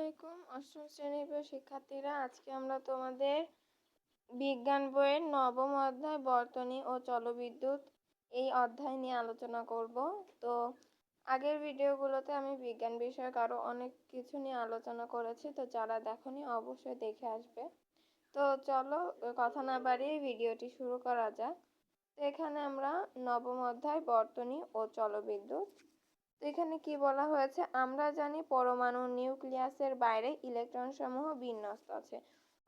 আলাইকুম অষ্টম শ্রেণীর প্রিয় শিক্ষার্থীরা, আজকে আমরা তোমাদের বিজ্ঞান বইয়ের নবম অধ্যায় বর্তনী ও জলবিদ্যুৎ এই অধ্যায় নিয়ে আলোচনা করব। তো আগের ভিডিওগুলোতে আমি বিজ্ঞান বিষয়ক আরো অনেক কিছু নিয়ে আলোচনা করেছি, তো যারা দেখোনি অবশ্যই দেখে আসবে। তো চলো কথা না বাড়িয়ে ভিডিওটি শুরু করা যাক। তো এখানে আমরা নবম অধ্যায় বর্তনী ও জলবিদ্যুৎ। তো এখানে কি বলা হয়েছে, আমরা জানি পরমাণু নিউক্লিয়াসের বাইরে ইলেকট্রন সমূহ বিন্যস্ত আছে।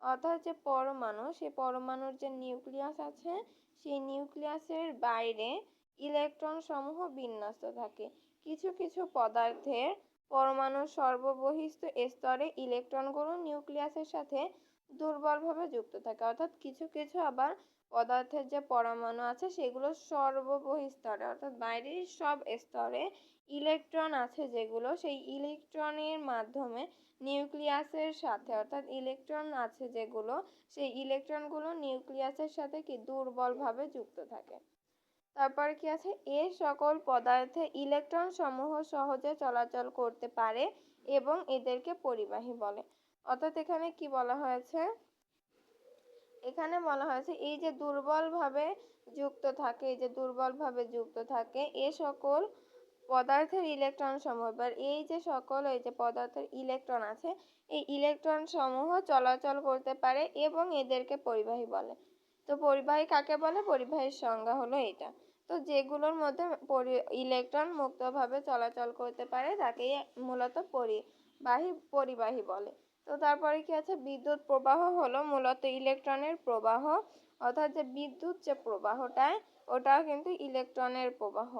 অর্থাৎ যে পরমাণু, সেই পরমাণুর যে নিউক্লিয়াস আছে, সেই নিউক্লিয়াসের বাইরে ইলেকট্রন সমূহ বিন্যস্ত থাকে। কিছু কিছু পদার্থের পরমাণুর সর্ববহিস্থ স্তরে ইলেকট্রনগুলো নিউক্লিয়াসের সাথে দুর্বলভাবে যুক্ত থাকে। অর্থাৎ কিছু কিছু আবার পদার্থের যে পরমাণু আছে সেগুলো সর্ববহিঃস্তরে অর্থাৎ বাইরের সব স্তরে ইলেকট্রন আছে যেগুলো, সেই ইলেকট্রনের মাধ্যমে নিউক্লিয়াসের সাথে অর্থাৎ ইলেকট্রন আছে যেগুলো, সেই ইলেকট্রনগুলো নিউক্লিয়াসের সাথে কি দুর্বলভাবে যুক্ত থাকে। তারপরে কি আছে, এ সকল পদার্থে ইলেকট্রন সমূহ সহজে চলাচল করতে পারে এবং এদেরকে পরিবাহী বলে। অর্থাৎ এখানে কি বলা হয়েছে, এখানে বলা হয়েছে এই যে দুর্বলভাবে যুক্ত থাকে, এই যে দুর্বলভাবে যুক্ত থাকে এ সকল পদার্থের ইলেকট্রন সমূহ, এবার এই যে সকল এই যে পদার্থের ইলেকট্রন আছে, এই ইলেকট্রন সমূহ চলাচল করতে পারে এবং এদেরকে পরিবাহী বলে। তো পরিবাহী কাকে বলে, পরিবাহীর সংজ্ঞা হলো এটা। তো যেগুলোর মধ্যে ইলেকট্রন মুক্তভাবে চলাচল করতে পারে তাকেই মূলত পরিবাহী বলে। তো তারপরে কি আছে, বিদ্যুৎ প্রবাহ হলো মূলত ইলেকট্রনের প্রবাহ, অর্থাৎ যে বিদ্যুৎ যে প্রবাহটায় ওটাও কিন্তু ইলেকট্রনের প্রবাহ।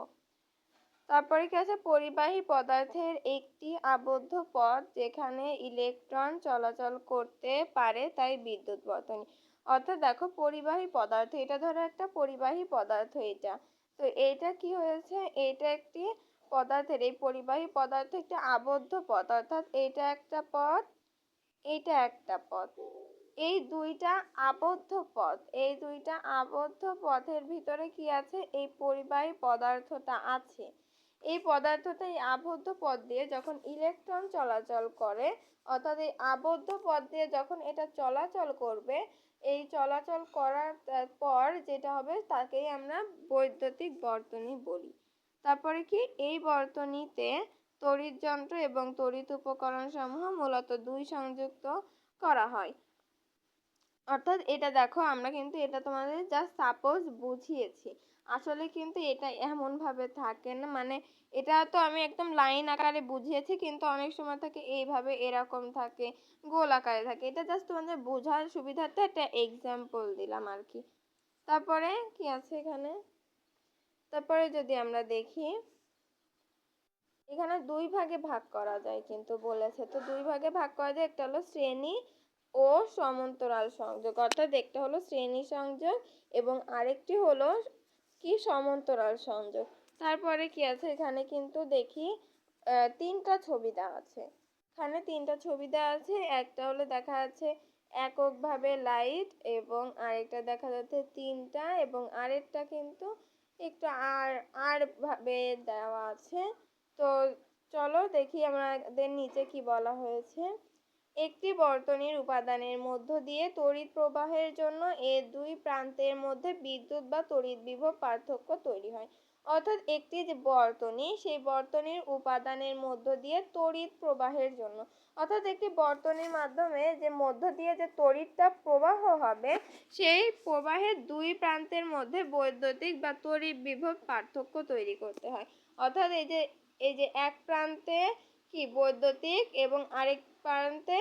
তারপরে কি আছে, পরিবাহী পদার্থের একটি আবদ্ধ পথ যেখানে ইলেকট্রন চলাচল করতে পারে তাই বিদ্যুৎ বর্তনী। অর্থাৎ দেখো পরিবাহী পদার্থ, এটা ধরো একটা পরিবাহী পদার্থ, এটা তো এইটা কি হয়েছে, এটা একটি পদার্থের, এই পরিবাহী পদার্থ একটি আবদ্ধ পথ, অর্থাৎ এটা একটা পথ, এইটা একটা পথ, এই দুইটা আবদ্ধ পথ, এই দুইটা আবদ্ধ পথের ভিতরে কি আছে, এই পরিবাহী পদার্থটা আছে। এই পদার্থটা এই আবদ্ধ পথ দিয়ে যখন ইলেকট্রন চলাচল করে, অর্থাৎ এই আবদ্ধ পথ দিয়ে যখন এটা চলাচল করবে, এই চলাচল করার পর যেটা হবে তাকেই আমরা বৈদ্যুতিক বর্তনী বলি। তারপরে কি, এই বর্তনীতে তড়িৎ যন্ত্র এবং তড়িৎ উপকরণ সমূহ মূলত দুই সংযুক্ত করা হয়। অর্থাৎ এটা দেখো আমরা কিন্তু এটা তোমাদের জাস্ট সাপোজ বুঝিয়েছি, আসলে কিন্তু এটা এমন ভাবে থাকে না, মানে এটা তো আমি একদম লাইন আকারে বুঝিয়েছি, কিন্তু অনেক সময় থাকে এইভাবে, এরকম থাকে, গোল আকারে থাকে, এটা জাস্ট তোমাদের বোঝার সুবিধার্থে একটা এক্সাম্পল দিলাম আর কি। তারপরে কি আছে এখানে, তারপরে যদি আমরা দেখি এখানে দুই ভাগে ভাগ করা যায় কিন্তু বলেছে, তো দুই ভাগে ভাগ করা যায়, একটা হলো শ্রেণী ও সমান্তরাল সংযোগ, অর্থাৎ একটা হলো শ্রেণী সংযোগ এবং আরেকটি হলো কি সমান্তরাল সংযোগ। তারপরে কি আছে, এখানে কিন্তু দেখি তিনটা ছবি দেওয়া আছে, এখানে তিনটা ছবি দেওয়া আছে, একটা হলো দেখা যাচ্ছে এককভাবে লাইট এবং আরেকটা দেখা যাচ্ছে তিনটা এবং আরেকটা কিন্তু একটু আর ভাবে দেওয়া আছে। তো চলো দেখি আমাদের নিচে কি বলা হয়েছে, একটি বর্তনীর উপাদানের মধ্য দিয়ে তড়িৎ প্রবাহের জন্য এর দুই প্রান্তের মধ্যে বিদ্যুৎ বা তড়িৎ বিভব পার্থক্য তৈরি হয়। অর্থাৎ একটি যে বর্তনী, সেই বর্তনীর উপাদানের মধ্য দিয়ে তড়িৎ প্রবাহের জন্য, অর্থাৎ একটি বর্তনীর মাধ্যমে যে মধ্য দিয়ে যে তড়িৎটা প্রবাহ হবে, সেই প্রবাহের দুই প্রান্তের মধ্যে বৈদ্যুতিক বা তড়িৎ বিভব পার্থক্য তৈরি করতে হয়। অর্থাৎ এই যে এক প্রান্তে কি বৈদ্যুতিক এবং আরেক প্রান্তে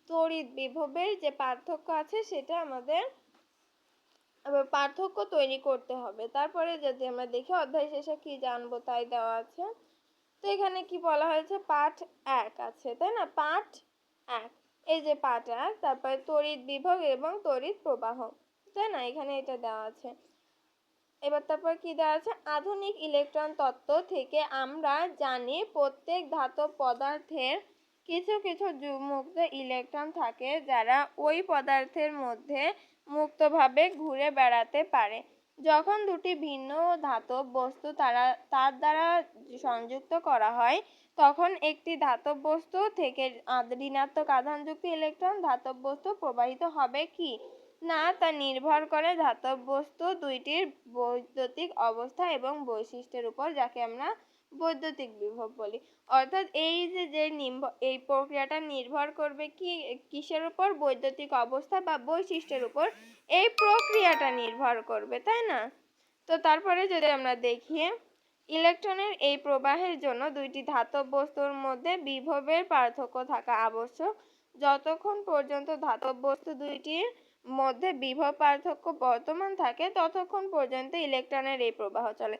তড়িৎ বিভবের যে পার্থক্য আছে সেটা আমাদের পার্থক্য তৈরি করতে হবে। তারপরে যদি আমরা দেখি অধ্যায় শেষে কি জানবো তাই দেওয়া আছে। তো এখানে কি বলা হয়েছে, পাঠ 1 আছে তাই না, পাঠ 1, এই যে পাঠ 1, তারপরে তড়িৎ বিভব এবং তড়িৎ প্রবাহ, তাই না, এখানে এটা দেওয়া আছে। এবার তারপর কি দেওয়া আছে, আধুনিক ইলেকট্রন তত্ত্ব থেকে আমরা জানি প্রত্যেক ধাতব পদার্থের কিছু কিছু মুক্ত ইলেকট্রন থাকে যারা ওই পদার্থের মধ্যে মুক্তভাবে ঘুরে বেড়াতে পারে। যখন দুটি ভিন্ন ধাতব বস্তু তার দ্বারা সংযুক্ত করা হয় তখন একটি ধাতব বস্তু থেকে ঋণাত্মক আধানযুক্ত ইলেকট্রন ধাতব বস্তু প্রবাহিত হবে কি না তা নির্ভর করে ধাতব বস্তু দুইটির বৈদ্যুতিক অবস্থা এবং বৈশিষ্ট্যের উপর, যাকে আমরা বৈদ্যুতিক বিভব বলি। অর্থাৎ এই প্রক্রিয়াটা নির্ভর করবে কিসের উপর? বৈদ্যুতিক অবস্থা বা বৈশিষ্ট্যের উপর এই প্রক্রিয়াটা নির্ভর করবে, তাই না? তো তারপরে যদি আমরা দেখি, ইলেকট্রনের এই প্রবাহের জন্য দুইটি ধাতব বস্তুর মধ্যে বিভবের পার্থক্য থাকা আবশ্যক। যতক্ষণ পর্যন্ত ধাতব বস্তু দুইটির মধ্যে বিভব পার্থক্য বর্তমান থাকে ততক্ষণ পর্যন্ত ইলেকট্রনের এই প্রবাহ চলে।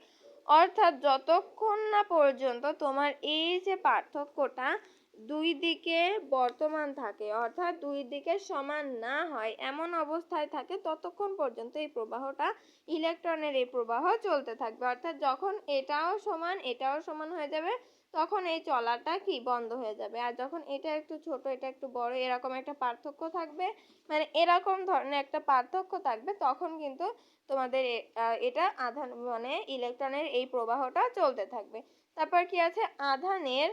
অর্থাৎ যতক্ষণ না পর্যন্ত তোমার এই যে পার্থক্যটা দুই দিকে বর্তমান থাকে, অর্থাৎ দুই দিকে সমান না হয় এমন অবস্থায় থাকে, ততক্ষণ পর্যন্ত এই প্রবাহটা ইলেকট্রনের এই প্রবাহ চলতে থাকবে। অর্থাৎ যখন এটাও সমান হয়ে যাবে তখন এই চলাটা কি বন্ধ হয়ে যাবে। আর যখন এটা একটু ছোট এটা একটু বড় এরকম একটা পার্থক্য থাকবে, মানে এরকম ধরনের একটা পার্থক্য থাকবে, তখন কিন্তু তোমাদের এটা মানে ইলেকট্রনের এই প্রবাহটা চলতে থাকবে। তারপর কি আছে? আধানের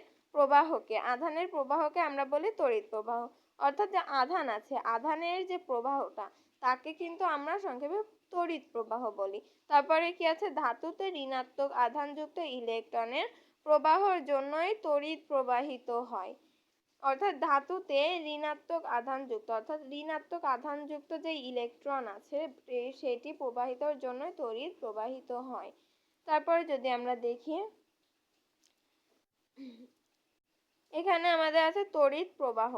প্রবাহকে আমরা বলি তড়িৎ প্রবাহ। অর্থাৎ যে আধান আছে, আধানের যে প্রবাহটা তাকে কিন্তু আমরা সংক্ষেপে তড়িৎ প্রবাহ বলি। তারপরে কি আছে? ধাতুতে ঋণাত্মক আধানযুক্ত ইলেকট্রনের প্রবাহের জন্যই তড়িৎ প্রবাহিত হয়। অর্থাৎ ধাতুতে ঋণাত্মক আধানযুক্ত যে ইলেকট্রন আছে সেটি প্রবাহিতর জন্য তড়িৎ প্রবাহিত হয়। তারপরে যদি আমরা দেখি, এখানে আমাদের আছে তড়িৎ প্রবাহ।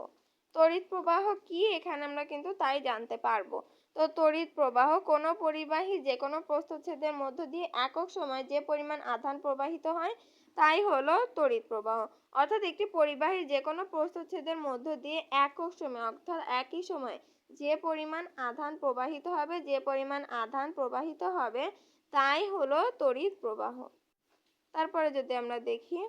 তড়িৎ প্রবাহ কি এখানে আমরা কিন্তু তাই জানতে পারবো। তো তড়িৎ প্রবাহ কোনো পরিবাহী যে কোনো প্রস্থচ্ছেদের মধ্য দিয়ে একক সময়ে যে পরিমাণ আধান প্রবাহিত হয় তাই হলো তড়িৎ প্রবাহ। অর্থাৎ একটি পরিবাহী যে কোনো প্রস্থচ্ছেদের মধ্য দিয়ে একক সময়ে অর্থাৎ একই সময়ে যে পরিমাণ আধান প্রবাহিত হবে তাই হলো তড়িৎ প্রবাহ। তারপরে যদি আমরা দেখি,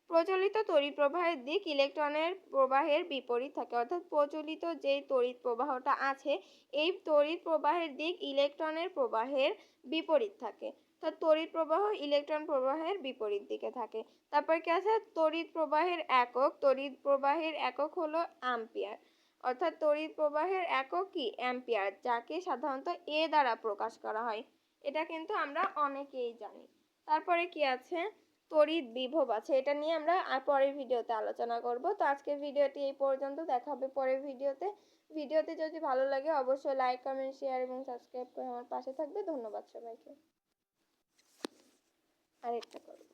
প্রচলিত তড়িৎ প্রবাহের দিক ইলেকট্রনের প্রবাহের বিপরীত থাকে। অর্থাৎ প্রচলিত যে তড়িৎ প্রবাহটা আছে এই তড়িৎ প্রবাহের দিক ইলেকট্রনের প্রবাহের বিপরীত থাকে। তো তড়িৎ প্রবাহ ইলেকট্রন প্রবাহের বিপরীত দিকে থাকে। তারপর কি আছে? তড়িৎ প্রবাহের একক হলো অ্যাম্পিয়ার। অর্থাৎ তড়িৎ প্রবাহের একক কি? অ্যাম্পিয়ার, যাকে সাধারণত এ দ্বারা প্রকাশ করা হয়। এটা কিন্তু আমরা অনেকেই জানি। তারপরে কি আছে? তড়িৎ বিভব আছে। এটা নিয়ে আমরা পরের ভিডিওতে আলোচনা করব। তো আজকের ভিডিওটি এই পর্যন্ত, দেখা হবে পরের ভিডিওতে যদি ভালো লাগে অবশ্যই লাইক, কমেন্ট, শেয়ার এবং সাবস্ক্রাইব করে আমার পাশে থাকবে। ধন্যবাদ সবাইকে। আরেকটা করব।